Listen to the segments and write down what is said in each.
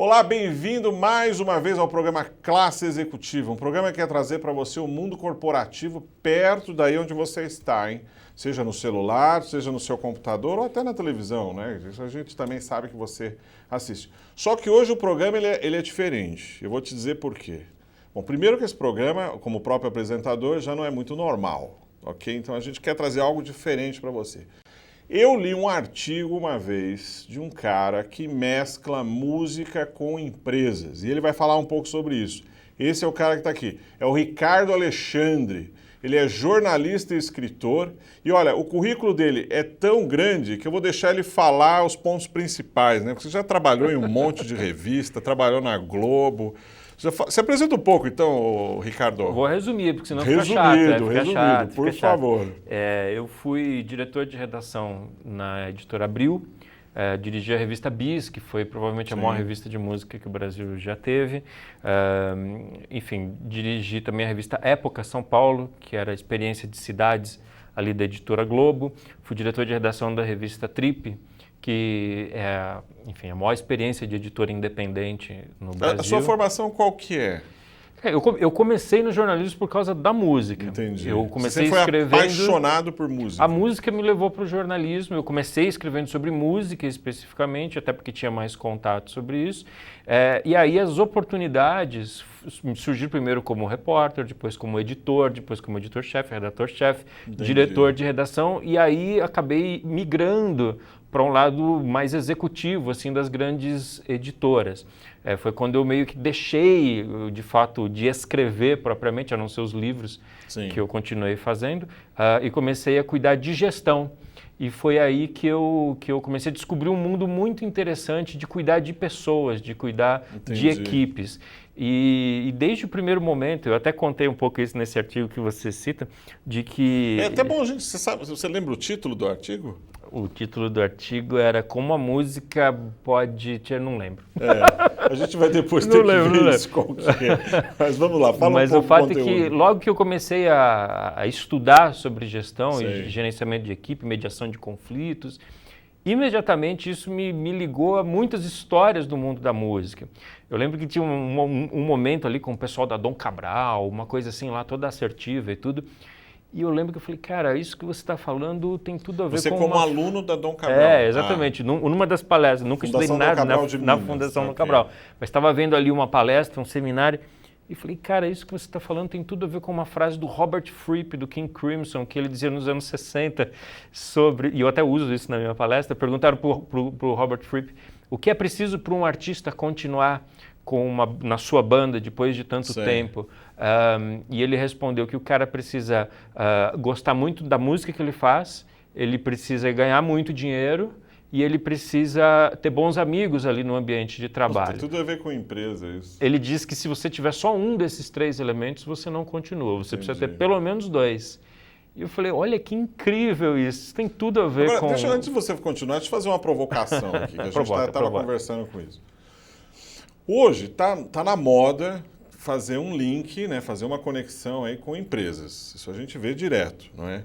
Olá, bem-vindo mais uma vez ao programa Classe Executiva, um programa que quer trazer para você o mundo corporativo perto daí onde você está, hein? Seja no celular, seja no seu computador ou até na televisão, né? Isso a gente também sabe que você assiste. Só que hoje o programa ele é diferente. Eu vou te dizer por quê. Bom, primeiro que esse programa, como o próprio apresentador, já não é muito normal, ok? Então a gente quer trazer algo diferente para você. Eu li um artigo uma vez de um cara que mescla música com empresas e ele vai falar um pouco sobre isso. Esse é o cara que está aqui, é o Ricardo Alexandre. Ele é jornalista e escritor e olha, o currículo dele é tão grande que eu vou deixar ele falar os pontos principais, né? Porque você já trabalhou em um monte de revista, trabalhou na Globo. Se apresenta um pouco, então, Ricardo. Vou resumir, porque senão fica chato. Resumido, por favor. Eu fui diretor de redação na editora Abril, dirigi a revista Bis, que foi provavelmente a maior revista de música que o Brasil já teve. Enfim, dirigi também a revista Época São Paulo, que era a experiência de cidades ali da editora Globo. Fui diretor de redação da revista Trip, que é, enfim, a maior experiência de editora independente no Brasil. A sua formação qual que é? Eu comecei no jornalismo por causa da música. Entendi. Eu comecei Você foi escrevendo... apaixonado por música. A música me levou para o jornalismo. Eu comecei escrevendo sobre música especificamente, até porque tinha mais contato sobre isso. E aí as oportunidades surgiram primeiro como repórter, depois como editor-chefe, redator-chefe, diretor de redação. E aí acabei migrando para um lado mais executivo, assim, das grandes editoras. Foi quando eu meio que deixei, de fato, de escrever propriamente, a não ser os livros que eu continuei fazendo, e comecei a cuidar de gestão. E foi aí que eu comecei a descobrir um mundo muito interessante de cuidar de pessoas, de cuidar de equipes. E desde o primeiro momento, eu até contei um pouco isso nesse artigo que você cita, de que... É até bom, gente, você lembra o título do artigo? O título do artigo era Como a Música Pode... Eu não lembro. A gente vai depois ter que ver isso, qual que é. Mas vamos lá, fala um pouco do conteúdo. Mas o fato é que logo que eu comecei a estudar sobre gestão e gerenciamento de equipe, mediação de conflitos, imediatamente isso me ligou a muitas histórias do mundo da música. Eu lembro que tinha um momento ali com o pessoal da Dom Cabral, uma coisa assim lá toda assertiva e tudo. E eu lembro que eu falei, cara, isso que você está falando tem tudo a ver com... Você como aluno da Dom Cabral. Exatamente. Numa das palestras, nunca estudei nada na Fundação Dom Cabral, mas estava vendo ali uma palestra, um seminário, e falei, cara, isso que você está falando tem tudo a ver com uma frase do Robert Fripp, do King Crimson, que ele dizia nos anos 60 sobre, e eu até uso isso na minha palestra, perguntaram para o Robert Fripp, o que é preciso para um artista continuar na sua banda depois de tanto tempo? E ele respondeu que o cara precisa gostar muito da música que ele faz, ele precisa ganhar muito dinheiro e ele precisa ter bons amigos ali no ambiente de trabalho. Tem tudo a ver com empresa isso. Ele diz que se você tiver só um desses três elementos, você não continua, você precisa ter pelo menos dois. E eu falei, olha que incrível isso tem tudo a ver com... Antes de você continuar, deixa eu fazer uma provocação aqui, que a gente estava conversando com isso. Hoje está na moda fazer um link, né, fazer uma conexão aí com empresas. Isso a gente vê direto, não é?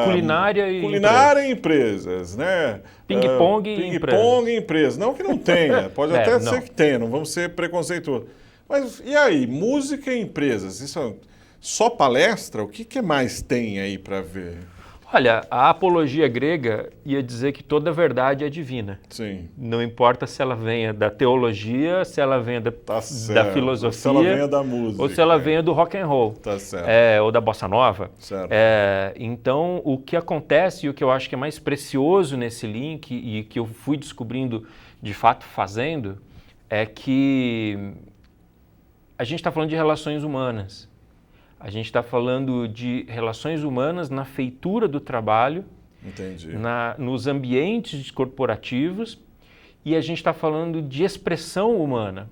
Culinária e empresas, né? Ping-pong e empresas. Não que não tenha, pode até ser que tenha, não vamos ser preconceituosos. Mas e aí, música e empresas? Isso é só palestra? O que mais tem aí para ver? Olha, a apologia grega ia dizer que toda verdade é divina. Sim. Não importa se ela venha da teologia, se ela venha da filosofia, se ela venha da música, ou se ela venha do rock and roll, ou da bossa nova. Certo. Então, o que acontece e o que eu acho que é mais precioso nesse link e que eu fui descobrindo de fato fazendo é que a gente está falando de relações humanas. A gente está falando de relações humanas na feitura do trabalho, nos ambientes corporativos, e a gente está falando de expressão humana.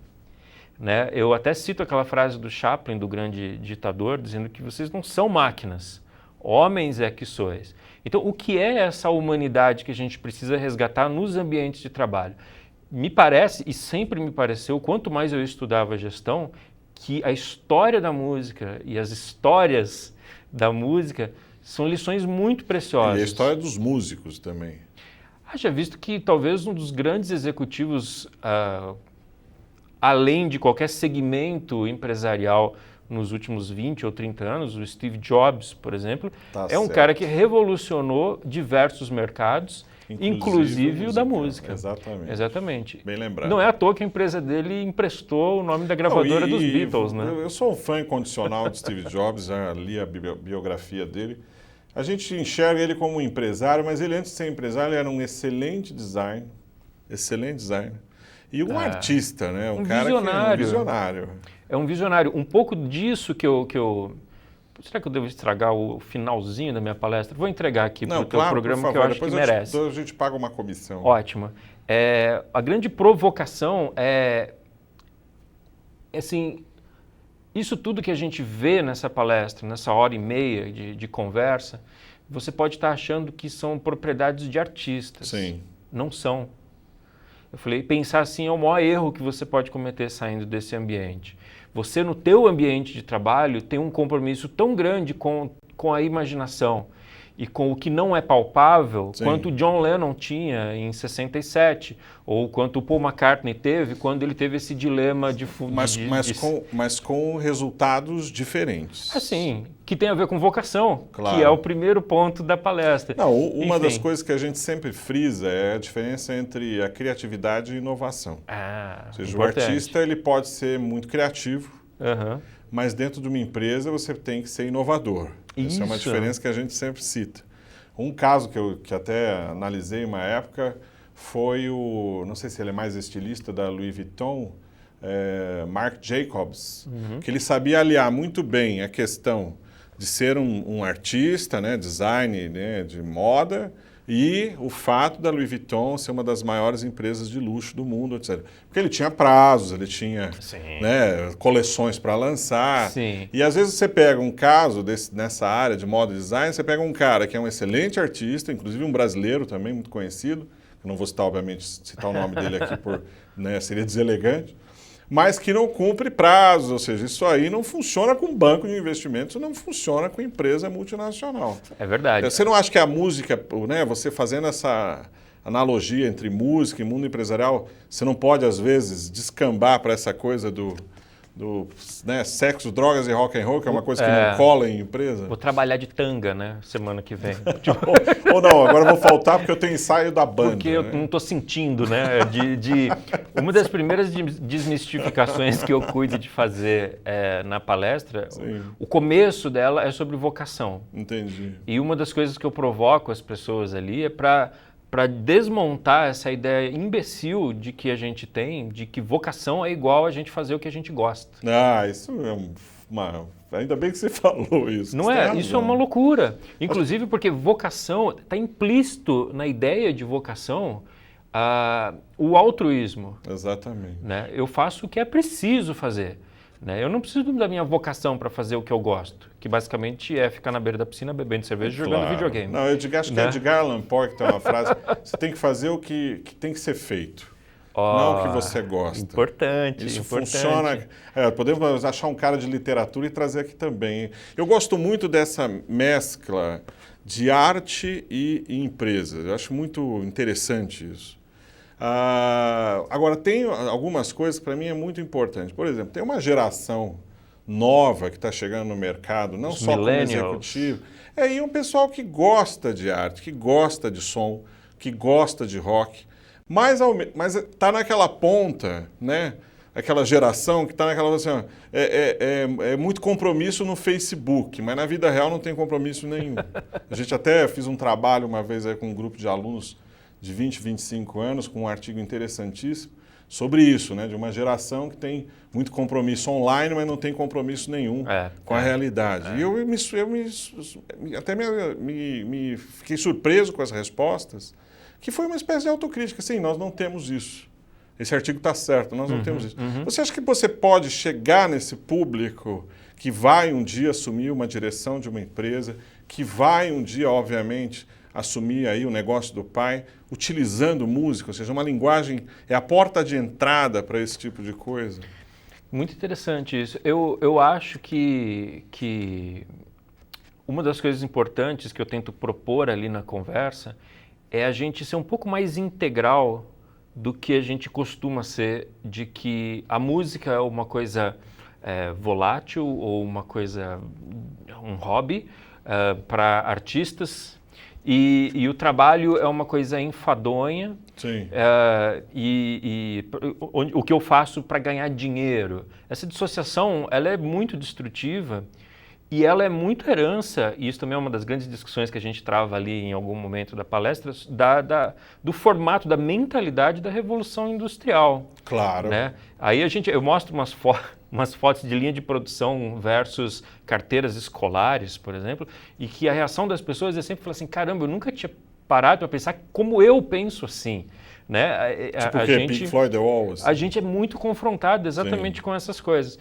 Né? Eu até cito aquela frase do Chaplin, do grande ditador, dizendo que vocês não são máquinas, homens é que sois. Então, o que é essa humanidade que a gente precisa resgatar nos ambientes de trabalho? Me parece, e sempre me pareceu, quanto mais eu estudava gestão, que a história da música e as histórias da música são lições muito preciosas. E a história dos músicos também. Haja visto que talvez um dos grandes executivos além de qualquer segmento empresarial nos últimos 20 ou 30 anos, o Steve Jobs, por exemplo, é um cara que revolucionou diversos mercados, inclusive o da música. Exatamente. Exatamente. Bem lembrado. Não é à toa que a empresa dele emprestou o nome da gravadora dos Beatles, né? Eu sou um fã incondicional de Steve Jobs, já li a biografia dele. A gente enxerga ele como um empresário, mas ele, antes de ser empresário, ele era um excelente designer. E um artista, né? Um cara visionário. Que é um visionário. É um visionário. Um pouco disso que eu... Será que eu devo estragar o finalzinho da minha palestra? Vou entregar aqui para o teu programa, que eu acho que merece. Depois a gente paga uma comissão. Ótimo. A grande provocação é, assim, isso tudo que a gente vê nessa palestra, nessa hora e meia de conversa, você pode estar achando que são propriedades de artistas. Sim. Não são. Eu falei, pensar assim é o maior erro que você pode cometer saindo desse ambiente. Você, no teu ambiente de trabalho, tem um compromisso tão grande com a imaginação e com o que não é palpável, Sim, quanto o John Lennon tinha em 67, ou quanto o Paul McCartney teve quando ele teve esse dilema de... Mas com resultados diferentes. Assim, que tem a ver com vocação, Claro. que é o primeiro ponto da palestra. Não, uma das coisas que a gente sempre frisa é a diferença entre a criatividade e inovação. Ou seja, importante. O artista ele pode ser muito criativo, Uhum. mas dentro de uma empresa você tem que ser inovador. Essa é uma diferença que a gente sempre cita. Um caso que até analisei uma época foi não sei se ele é mais estilista da Louis Vuitton, Marc Jacobs, que ele sabia aliar muito bem a questão de ser um artista, né, design, né, de moda, e o fato da Louis Vuitton ser uma das maiores empresas de luxo do mundo, etc. Porque ele tinha prazos, ele tinha, né, coleções para lançar. Sim. E às vezes você pega um caso nessa área de moda e design, você pega um cara que é um excelente artista, inclusive um brasileiro também muito conhecido, eu não vou citar, obviamente, o nome dele aqui, né, seria deselegante, mas que não cumpre prazos, ou seja, isso aí não funciona com banco de investimentos, não funciona com empresa multinacional. É verdade. Você não acha que a música, né, você fazendo essa analogia entre música e mundo empresarial, você não pode, às vezes, descambar para essa coisa do né, sexo, drogas e rock and roll, que é uma coisa que não cola em empresa? Vou trabalhar de tanga, né, semana que vem. Ou não, agora eu vou faltar porque eu tenho ensaio da banda. Porque eu não estou sentindo, né? Uma das primeiras desmistificações que eu cuido de fazer na palestra, o começo dela é sobre vocação. Entendi. E uma das coisas que eu provoco as pessoas ali é para desmontar essa ideia imbecil de que a gente tem, de que vocação é igual a gente fazer o que a gente gosta. Isso é ainda bem que você falou isso. Não é? Isso é uma loucura. Inclusive porque vocação, está implícito na ideia de vocação o altruísmo. Exatamente. Né? Eu faço o que é preciso fazer. Né? Eu não preciso da minha vocação para fazer o que eu gosto, que basicamente é ficar na beira da piscina bebendo cerveja e jogando videogame. Não, acho que é Edgar Allan Poe que tem uma frase, você tem que fazer o que tem que ser feito, não o que você gosta. Importante. Isso funciona. Podemos achar um cara de literatura e trazer aqui também. Eu gosto muito dessa mescla de arte e empresa. Eu acho muito interessante isso. Agora, tem algumas coisas que para mim é muito importante. Por exemplo, tem uma geração nova que está chegando no mercado, não só como executivo, e um pessoal que gosta de arte, que gosta de som, que gosta de rock, mas está naquela ponta, né? Aquela geração que está naquela... Assim, é muito compromisso no Facebook, mas na vida real não tem compromisso nenhum. A gente até fiz um trabalho uma vez aí com um grupo de alunos de 20, 25 anos, com um artigo interessantíssimo sobre isso, né? De uma geração que tem muito compromisso online, mas não tem compromisso nenhum com a realidade. E eu até me fiquei surpreso com as respostas, que foi uma espécie de autocrítica. Sim, nós não temos isso. Esse artigo está certo, nós não temos isso. Você acha que você pode chegar nesse público que vai um dia assumir uma direção de uma empresa, que vai um dia, obviamente, assumir aí o negócio do pai, utilizando música, ou seja, uma linguagem é a porta de entrada para esse tipo de coisa? Muito interessante isso. Eu acho que uma das coisas importantes que eu tento propor ali na conversa é a gente ser um pouco mais integral do que a gente costuma ser, de que a música é uma coisa volátil ou uma coisa, um hobby para artistas e o trabalho é uma coisa enfadonha. Sim. O que eu faço para ganhar dinheiro. Essa dissociação ela é muito destrutiva e ela é muito herança, e isso também é uma das grandes discussões que a gente trava ali em algum momento da palestra, do formato, da mentalidade da Revolução Industrial. Claro. Né? Aí eu mostro umas fotos de linha de produção versus carteiras escolares, por exemplo, e que a reação das pessoas é sempre falar assim, caramba, eu nunca tinha parado para pensar como eu penso assim. Né? Tipo o quê? Pink Floyd The Wall? Assim. A gente é muito confrontado exatamente com essas coisas.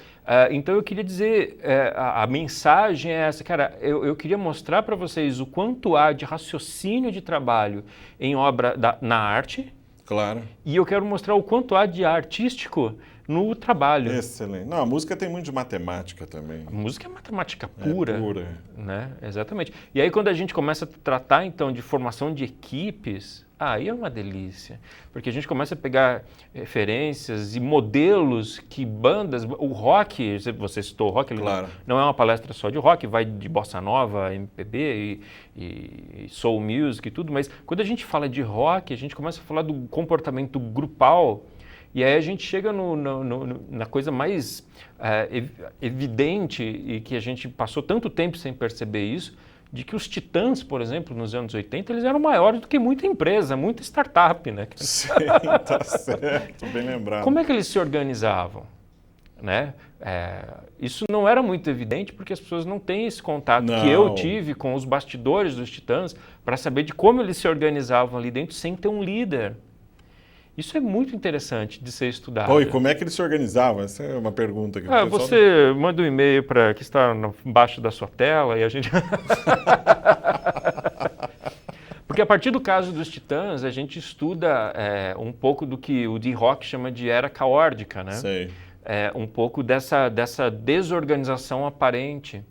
Então eu queria dizer, a mensagem é essa, cara, eu queria mostrar para vocês o quanto há de raciocínio de trabalho em obra na arte. Claro. E eu quero mostrar o quanto há de artístico no trabalho. Excelente. Não, a música tem muito de matemática também. A música é matemática pura. É pura. Né? Exatamente. E aí quando a gente começa a tratar então de formação de equipes, aí é uma delícia. Porque a gente começa a pegar referências e modelos que bandas, o rock, você citou o rock, ele claro. não é uma palestra só de rock, vai de bossa nova, MPB e soul music e tudo, mas quando a gente fala de rock, a gente começa a falar do comportamento grupal. E aí a gente chega na coisa mais evidente e que a gente passou tanto tempo sem perceber isso, de que os Titãs, por exemplo, nos anos 80, eles eram maiores do que muita empresa, muita startup, né? Sim, tá certo, bem lembrado. Como é que eles se organizavam? Né? Isso não era muito evidente porque as pessoas não têm esse contato que eu tive com os bastidores dos Titãs para saber de como eles se organizavam ali dentro sem ter um líder. Isso é muito interessante de ser estudado. Pô, e como é que eles se organizavam? Essa é uma pergunta que você manda um e-mail que está embaixo da sua tela e a gente... Porque a partir do caso dos Titãs, a gente estuda um pouco do que o D-Rock chama de era caórdica, né? Sei. Um pouco dessa desorganização aparente.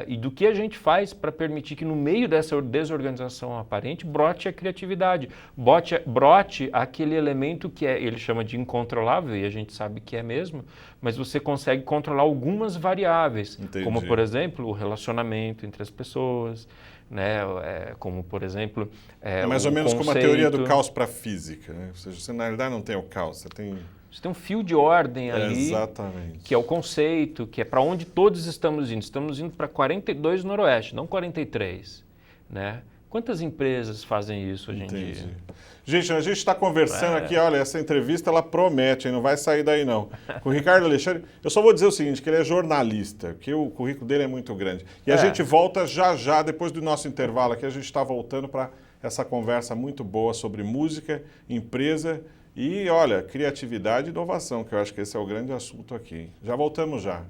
E do que a gente faz para permitir que no meio dessa desorganização aparente brote a criatividade, brote aquele elemento que ele chama de incontrolável, e a gente sabe que é mesmo, mas você consegue controlar algumas variáveis, Entendi. como por exemplo o relacionamento entre as pessoas, né? Como por exemplo é mais ou menos como a teoria do caos para a física, né? Ou seja, você na realidade não tem o caos, você tem um fio de ordem ali, exatamente. Que é o conceito, que é para onde todos estamos indo. Estamos indo para 42 noroeste, não 43. Né? Quantas empresas fazem isso hoje em dia? Gente, a gente está conversando aqui, olha, essa entrevista ela promete, hein? Não vai sair daí não. Com o Ricardo Alexandre, eu só vou dizer o seguinte, que ele é jornalista, que o currículo dele é muito grande. E a gente volta já, depois do nosso intervalo aqui, a gente está voltando para essa conversa muito boa sobre música, empresa e, olha, criatividade e inovação, que eu acho que esse é o grande assunto aqui. Já voltamos já.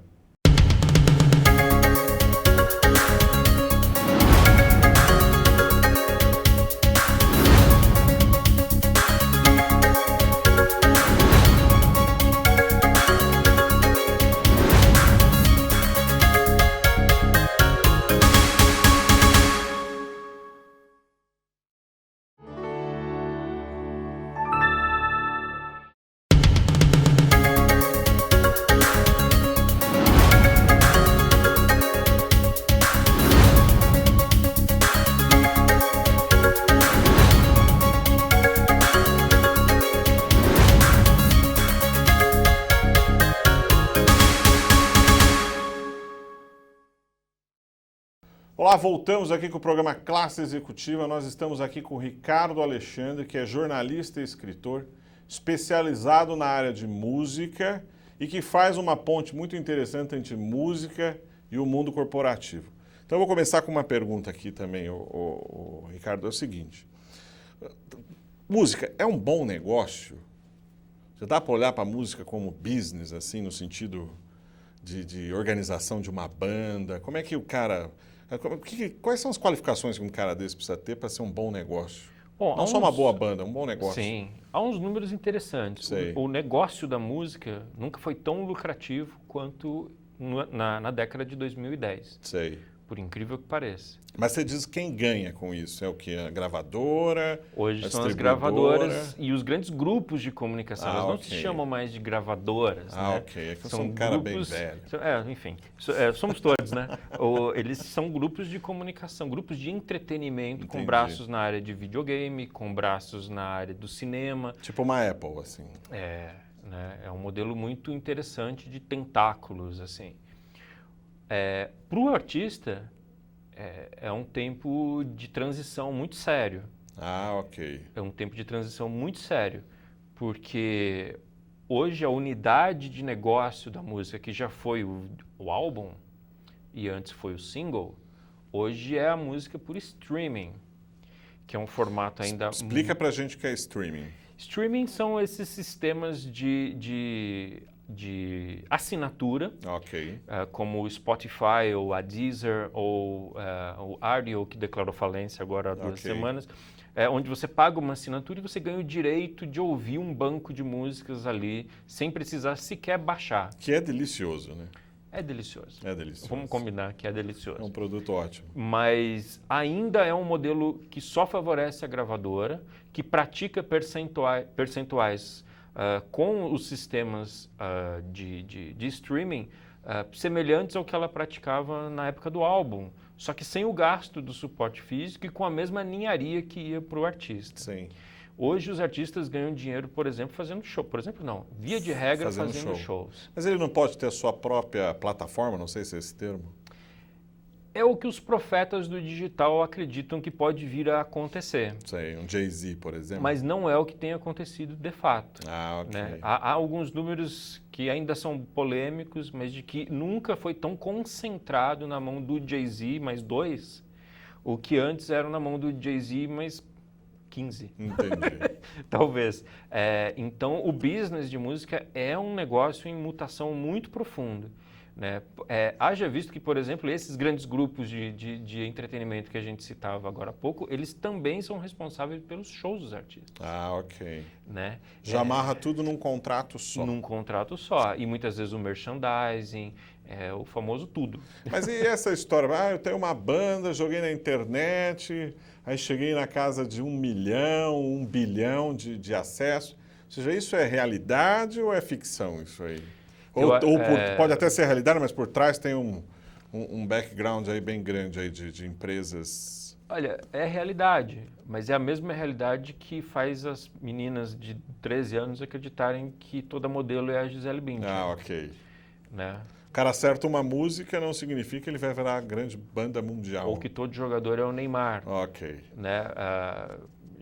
Olá, voltamos aqui com o programa Classe Executiva. Nós estamos aqui com o Ricardo Alexandre, que é jornalista e escritor, especializado na área de música e que faz uma ponte muito interessante entre música e o mundo corporativo. Então eu vou começar com uma pergunta aqui também, Ricardo, é o seguinte. Música é um bom negócio? Você dá para olhar para a música como business, assim, no sentido de organização de uma banda? Como é que o cara... Quais são as qualificações que um cara desse precisa ter para ser um bom negócio? Bom, não só uma boa banda, um bom negócio. Sim, há uns números interessantes. O negócio da música nunca foi tão lucrativo quanto na década de 2010. Sei. por incrível que pareça. Mas você diz quem ganha com isso? É o que? A gravadora? Hoje a são as distribuidora? gravadoras e os grandes grupos de comunicação. Elas não se ok. chamam mais de gravadoras, né? Ok. É que eu sou um cara bem velho. Enfim, somos todos, né? Eles são grupos de comunicação, grupos de entretenimento, Entendi. com braços na área de videogame, com braços na área do cinema. Tipo uma Apple, assim. Né? É um modelo muito interessante de tentáculos, assim. Para o artista, é um tempo de transição muito sério. Ok. É um tempo de transição muito sério, porque hoje a unidade de negócio da música, que já foi o álbum e antes foi o single, hoje é a música por streaming, que é um formato ainda... Explica pra gente o que é streaming. Streaming são esses sistemas de assinatura, como o Spotify ou a Deezer ou o Rdio, que declarou falência agora há 2 semanas, onde você paga uma assinatura e você ganha o direito de ouvir um banco de músicas ali, sem precisar sequer baixar. Que é delicioso, né? É delicioso. É delicioso. Vamos combinar que é delicioso. É um produto ótimo. Mas ainda é um modelo que só favorece a gravadora, que pratica percentuais com os sistemas de streaming semelhantes ao que ela praticava na época do álbum, só que sem o gasto do suporte físico e com a mesma ninharia que ia para o artista. Sim. Hoje os artistas ganham dinheiro, por exemplo, fazendo show. Por exemplo, não. Via de regra, fazendo shows. Mas ele não pode ter a sua própria plataforma? Não sei se é esse termo. É o que os profetas do digital acreditam que pode vir a acontecer. Sei, um Jay-Z, por exemplo. Mas não é o que tem acontecido de fato. Ok. Né? Há alguns números que ainda são polêmicos, mas de que nunca foi tão concentrado na mão do Jay-Z mais 2, o que antes era na mão do Jay-Z mais 15. Entendi. Talvez. Então, o business de música é um negócio em mutação muito profundo. Né? Haja visto que, por exemplo, esses grandes grupos de entretenimento que a gente citava agora há pouco, eles também são responsáveis pelos shows dos artistas. Ok. Né? Já amarra tudo num contrato só. Num contrato só. E muitas vezes o merchandising, o famoso tudo. Mas e essa história? Eu tenho uma banda, joguei na internet, aí cheguei na casa de 1 milhão, 1 bilhão de acesso. Ou seja, isso é realidade ou é ficção isso aí? Pode até ser realidade, mas por trás tem um background aí bem grande aí de empresas. Olha, é realidade, mas é a mesma realidade que faz as meninas de 13 anos acreditarem que toda modelo é a Gisele Bündchen. Ok. Né? O cara acerta uma música não significa que ele vai virar a grande banda mundial. Ou que todo jogador é o Neymar. Ok. Né?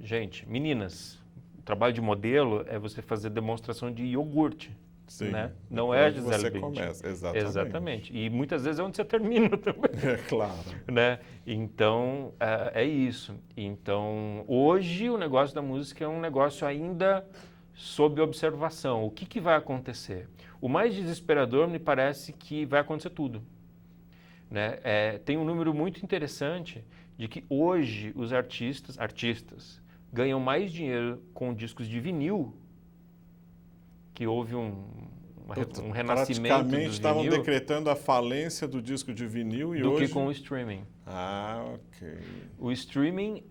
Gente, meninas, o trabalho de modelo é você fazer demonstração de iogurte. Sim. Né? Não é a Gisele você Bündchen. começa, exatamente. E muitas vezes é onde você termina também. Claro. Né? Então, é isso. Então, hoje o negócio da música é um negócio ainda sob observação. O que vai acontecer? O mais desesperador me parece que vai acontecer tudo. Né? Tem um número muito interessante de que hoje os artistas ganham mais dinheiro com discos de vinil, que houve um renascimento praticamente do estavam vinil, decretando a falência do disco de vinil e do hoje... que com o streaming. Ok. O streaming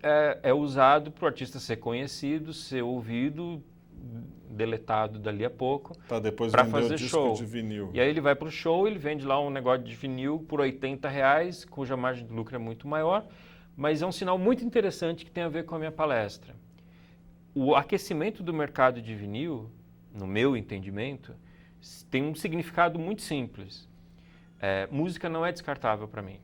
é usado para o artista ser conhecido, ser ouvido, deletado dali a pouco, para depois para vender fazer o disco show. de vinil. E aí ele vai para o show, ele vende lá um negócio de vinil por R$80, cuja margem de lucro é muito maior, mas é um sinal muito interessante que tem a ver com a minha palestra. O aquecimento do mercado de vinil, no meu entendimento, tem um significado muito simples. Música não é descartável para mim.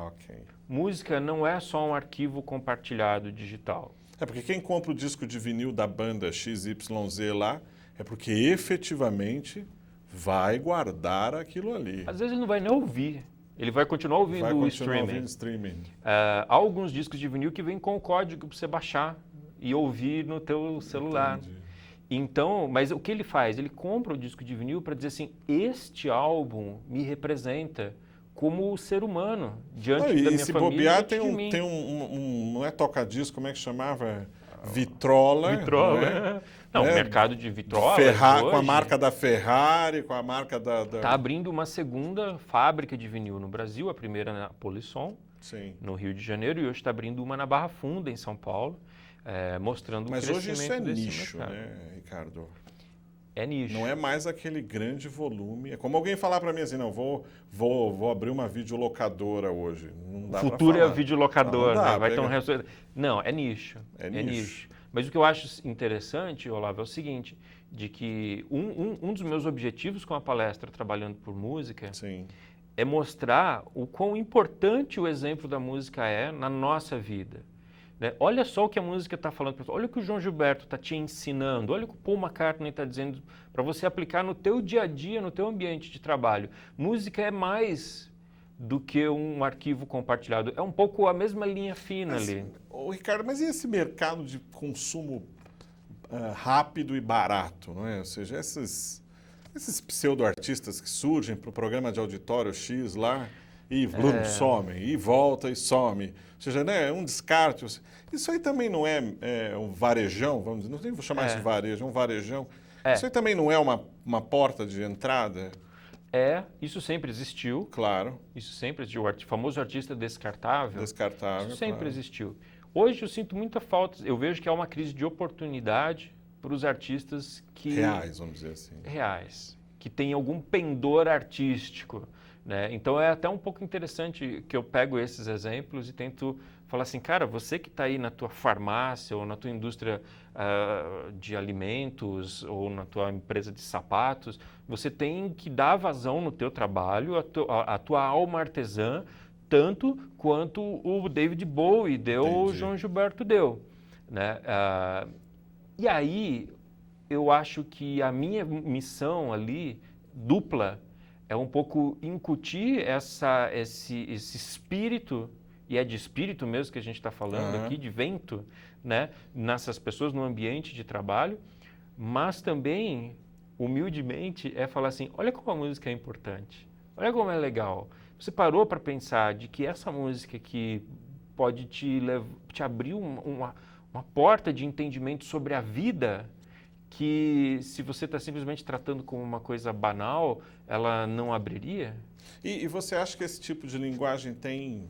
Ok. Música não é só um arquivo compartilhado digital. Porque quem compra o disco de vinil da banda XYZ lá é porque efetivamente vai guardar aquilo ali. Às vezes ele não vai nem ouvir. Ele vai continuar ouvindo o streaming. Há alguns discos de vinil que vêm com o código para você baixar e ouvir no teu celular. Entendi. Então, mas o que ele faz? Ele compra o disco de vinil para dizer assim, este álbum me representa como ser humano diante da minha família. E se bobear, tem um não é toca-disco, como é que chamava? Vitrola. Vitrola. Não, o mercado de vitrola. Com a marca da Ferrari, com a marca da... Está abrindo uma segunda fábrica de vinil no Brasil, a primeira na Polisson, Sim. no Rio de Janeiro, e hoje está abrindo uma na Barra Funda, em São Paulo, mostrando o crescimento desse mercado. Mas hoje isso é nicho, né, Ricardo? É nicho. Não é mais aquele grande volume. É como alguém falar para mim assim, não, vou abrir uma videolocadora hoje. Não dá o futuro pra falar. É videolocador, não dá, né? Vai ter um... Não, é nicho. É nicho. Mas o que eu acho interessante, Olavo, é o seguinte, de que um dos meus objetivos com a palestra Trabalhando por Música Sim. é mostrar o quão importante o exemplo da música é na nossa vida. Né? Olha só o que a música está falando, olha o que o João Gilberto está te ensinando, olha o que o Paul McCartney está dizendo para você aplicar no teu dia a dia, no teu ambiente de trabalho. Música é mais do que um arquivo compartilhado, é um pouco a mesma linha fina ali. Ricardo, mas e esse mercado de consumo rápido e barato, não é? Ou seja, esses pseudo-artistas que surgem para o programa de auditório X lá, e somem, e volta e some. Ou seja, né, um descarte. Isso aí também não é um varejão, vamos dizer, não tem, vou chamar isso de varejo, é um varejão. Isso aí também não é uma porta de entrada? Isso sempre existiu. Claro. Isso sempre existiu. O famoso artista descartável. Descartável, isso sempre claro. existiu. Hoje eu sinto muita falta, eu vejo que há uma crise de oportunidade para os artistas que... Reais, vamos dizer assim. Reais. Que têm algum pendor artístico. Né? Então é até um pouco interessante que eu pego esses exemplos e tento falar assim, cara, você que está aí na tua farmácia ou na tua indústria de alimentos ou na tua empresa de sapatos, você tem que dar vazão no teu trabalho, a tua alma artesã, tanto quanto o David Bowie deu ou o João Gilberto deu. Né? E aí eu acho que a minha missão ali, dupla, é um pouco incutir esse espírito, e é de espírito mesmo que a gente está falando aqui, de vento, né, nessas pessoas no ambiente de trabalho, mas também, humildemente, é falar assim, olha como a música é importante, olha como é legal. Você parou para pensar de que essa música aqui pode te abrir uma porta de entendimento sobre a vida, que se você está simplesmente tratando como uma coisa banal, ela não abriria? E você acha que esse tipo de linguagem tem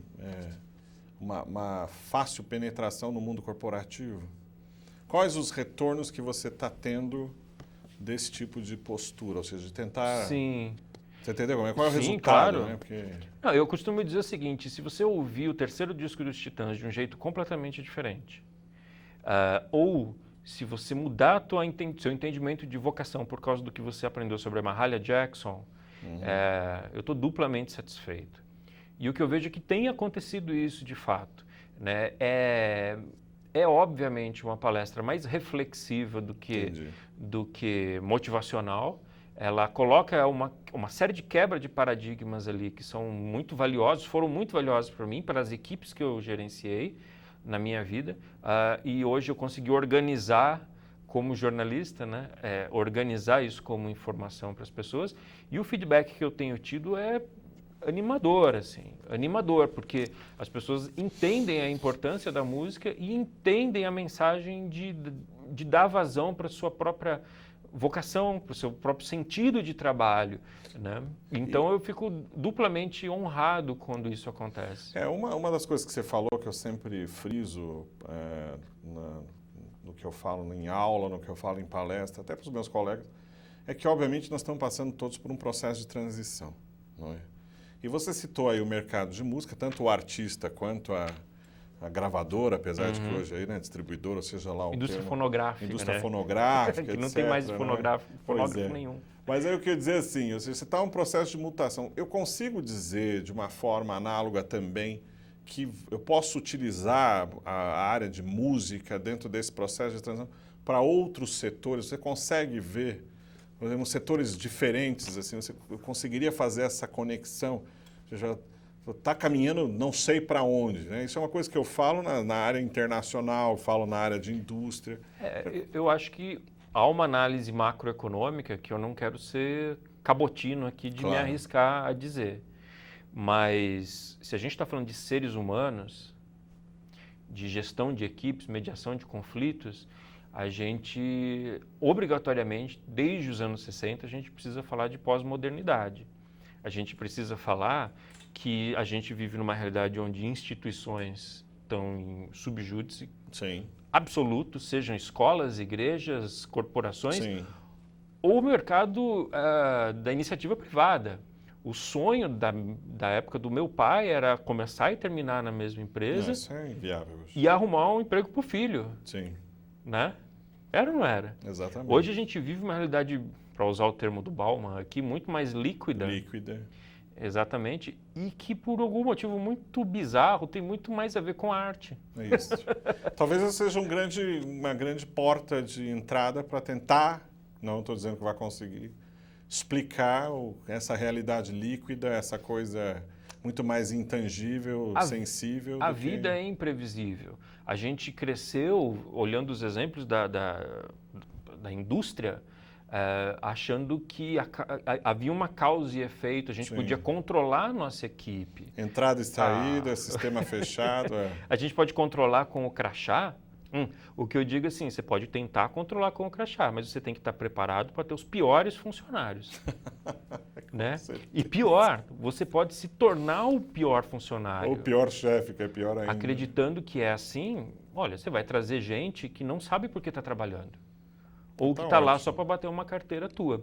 uma fácil penetração no mundo corporativo? Quais os retornos que você está tendo desse tipo de postura? Ou seja, de tentar... Sim. Você entendeu? Qual é o resultado? Claro. Né? Porque... Não, eu costumo dizer o seguinte, se você ouvir o terceiro disco dos Titãs de um jeito completamente diferente, ou... se você mudar seu entendimento de vocação por causa do que você aprendeu sobre a Mahalia Jackson, eu estou duplamente satisfeito. E o que eu vejo é que tem acontecido isso de fato. Né? É obviamente uma palestra mais reflexiva do que motivacional. Ela coloca uma série de quebra de paradigmas ali que são muito valiosos, foram muito valiosos para mim, para as equipes que eu gerenciei na minha vida, e hoje eu consegui organizar como jornalista, né, organizar isso como informação para as pessoas, e o feedback que eu tenho tido é animador, assim, animador, porque as pessoas entendem a importância da música e entendem a mensagem de dar vazão para a sua própria vocação, para o seu próprio sentido de trabalho, né? Então eu fico duplamente honrado quando isso acontece. Uma das coisas que você falou que eu sempre friso no que eu falo em aula, no que eu falo em palestra, até para os meus colegas, é que obviamente nós estamos passando todos por um processo de transição, não é? E você citou aí o mercado de música, tanto o artista quanto a gravadora, apesar de que hoje aí, né, distribuidora, ou seja lá o indústria termo, fonográfica, indústria né? fonográfica, que não etc, tem mais né? fonógrafo nenhum. Mas aí eu queria dizer assim, você está em um processo de mutação. Eu consigo dizer de uma forma análoga também que eu posso utilizar a área de música dentro desse processo de transição para outros setores. Você consegue ver, por exemplo, setores diferentes, assim, você conseguiria fazer essa conexão? Você já está caminhando não sei para onde, né? Isso é uma coisa que eu falo na área internacional, falo na área de indústria. Eu acho que há uma análise macroeconômica que eu não quero ser cabotino aqui de me arriscar a dizer. Mas se a gente está falando de seres humanos, de gestão de equipes, mediação de conflitos, a gente, obrigatoriamente, desde os anos 60, a gente precisa falar de pós-modernidade. A gente precisa falar que a gente vive numa realidade onde instituições estão em subjúdice absoluto, sejam escolas, igrejas, corporações, ou o mercado da iniciativa privada. O sonho da época do meu pai era começar e terminar na mesma empresa. Isso é inviável hoje. E arrumar um emprego para o filho. Sim. Né? Era ou não era? Exatamente. Hoje a gente vive uma realidade, para usar o termo do Bauman aqui, muito mais líquida. Líquida. Exatamente. E que por algum motivo muito bizarro tem muito mais a ver com a arte. É isso. Talvez essa seja uma grande porta de entrada para tentar, não estou dizendo que vai conseguir, explicar essa realidade líquida, essa coisa muito mais intangível, sensível. A vida é imprevisível. A gente cresceu olhando os exemplos da indústria, achando que havia uma causa e efeito, a gente podia controlar a nossa equipe. Entrada e saída, sistema fechado. A gente pode controlar com o crachá. O que eu digo assim, você pode tentar controlar com o crachá, mas você tem que estar preparado para ter os piores funcionários. Né? E pior, você pode se tornar o pior funcionário. Ou o pior chefe, que é pior ainda. Acreditando que é assim, olha, você vai trazer gente que não sabe por que está trabalhando. Ou que está lá só para bater uma carteira tua.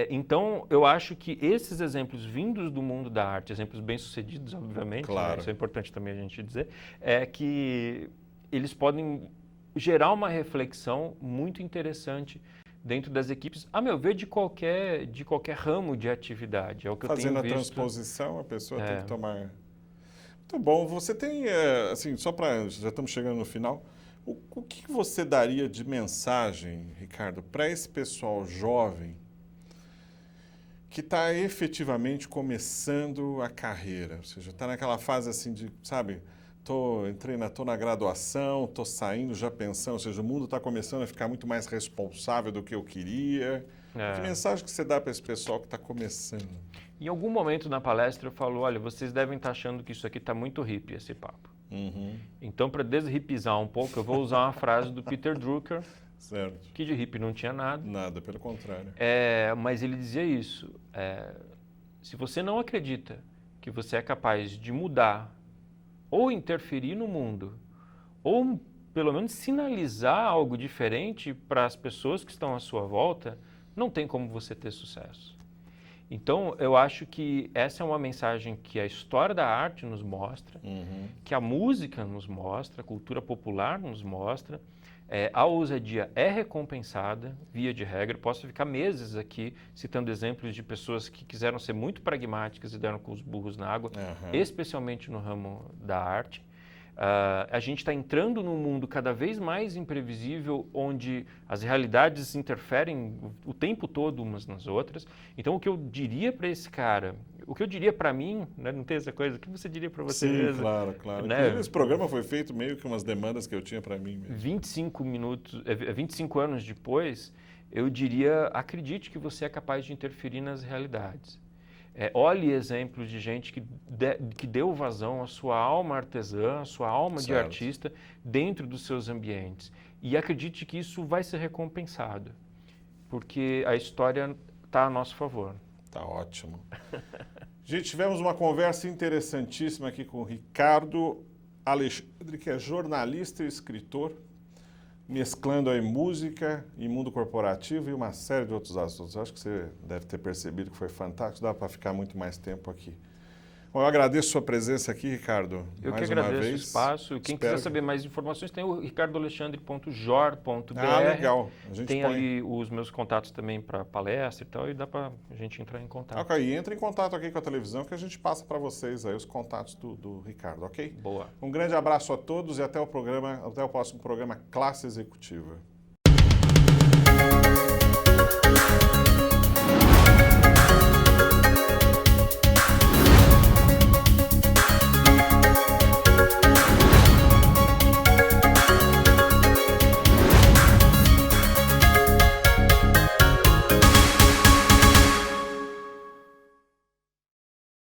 Então, eu acho que esses exemplos vindos do mundo da arte, exemplos bem-sucedidos, obviamente, claro. Né? Isso é importante também a gente dizer, é que eles podem gerar uma reflexão muito interessante dentro das equipes, a meu ver, de qualquer ramo de atividade. É o que eu tenho visto. Fazendo a transposição, a pessoa tem que tomar... Muito bom. Você tem, assim, já estamos chegando no final, o que você daria de mensagem, Ricardo, para esse pessoal jovem que está efetivamente começando a carreira? Ou seja, está naquela fase assim de, sabe... Estou na graduação, estou saindo já pensando, ou seja, o mundo está começando a ficar muito mais responsável do que eu queria. Que mensagem que você dá para esse pessoal que está começando? Em algum momento na palestra eu falo, olha, vocês devem estar achando que isso aqui está muito hippie, esse papo. Então, para deshippizar um pouco, eu vou usar uma frase do Peter Drucker, certo. Que de hippie não tinha nada. Nada, pelo contrário. Mas ele dizia isso, se você não acredita que você é capaz de mudar ou interferir no mundo, ou pelo menos sinalizar algo diferente para as pessoas que estão à sua volta, não tem como você ter sucesso. Então, eu acho que essa é uma mensagem que a história da arte nos mostra, que a música nos mostra, a cultura popular nos mostra. A ousadia é recompensada, via de regra. Posso ficar meses aqui citando exemplos de pessoas que quiseram ser muito pragmáticas e deram com os burros na água, especialmente no ramo da arte. A gente está entrando num mundo cada vez mais imprevisível, onde as realidades interferem o tempo todo umas nas outras. Então, o que eu diria para esse cara, o que eu diria para mim, né, não tem essa coisa, o que você diria para você mesmo? Sim, claro, claro. Né? Esse programa foi feito meio que umas demandas que eu tinha para mim mesmo. 25 anos depois, eu diria, acredite que você é capaz de interferir nas realidades. Olhe exemplos de gente que deu vazão à sua alma artesã, à sua alma de artista dentro dos seus ambientes. E acredite que isso vai ser recompensado, porque a história está a nosso favor. Tá ótimo. Gente, tivemos uma conversa interessantíssima aqui com o Ricardo Alexandre, que é jornalista e escritor, mesclando aí música e mundo corporativo e uma série de outros assuntos. Acho que você deve ter percebido que foi fantástico, dá para ficar muito mais tempo aqui. Bom, eu agradeço a sua presença aqui, Ricardo. Eu que agradeço o espaço. Quem quiser saber mais informações, tem o ricardoalexandre.jor.br. Legal. A gente tem ali os meus contatos também para palestra e tal, e dá para a gente entrar em contato. Ok, entra em contato aqui com a televisão que a gente passa para vocês aí os contatos do Ricardo, ok? Boa. Um grande abraço a todos e até o próximo programa Classe Executiva.